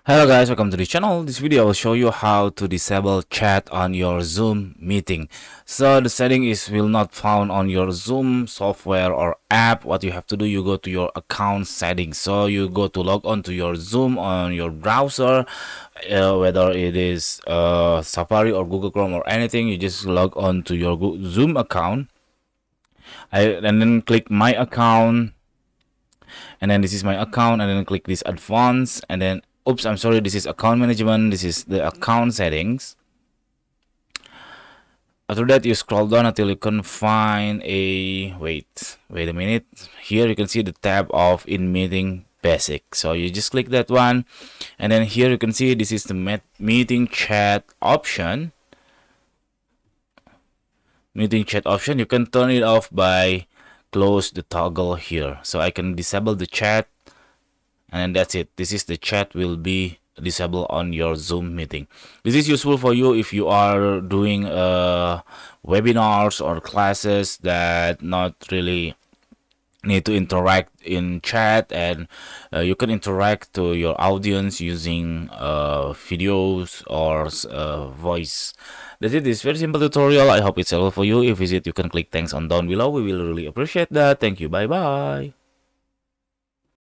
Hello guys, welcome to the channel. This video will show you how to disable chat on your Zoom meeting. So the setting will not found on your Zoom software or app. What you have to do, you go to your account settings. So you go to log on to your Zoom on your browser, whether it is Safari or Google Chrome or anything. You just log on to your Zoom account, and then click my account. And then this is my account, and then click this advanced, and then oops, I'm sorry, this is account management, this is the account settings. After that, you scroll down until you can find a wait a minute. Here you can see the tab of in meeting basic, so you just click that one, and then here you can see this is the meeting chat option. You can turn it off by close the toggle here, so I can disable the chat, and then that's it. This is the chat will be disabled on your Zoom meeting. This is useful for you if you are doing webinars or classes that not really need to interact in chat, and you can interact to your audience using videos or voice. That's it. This very simple tutorial. I hope it's helpful for you. If it's it, you can click thanks on down below. We will really appreciate that. Thank you. Bye bye.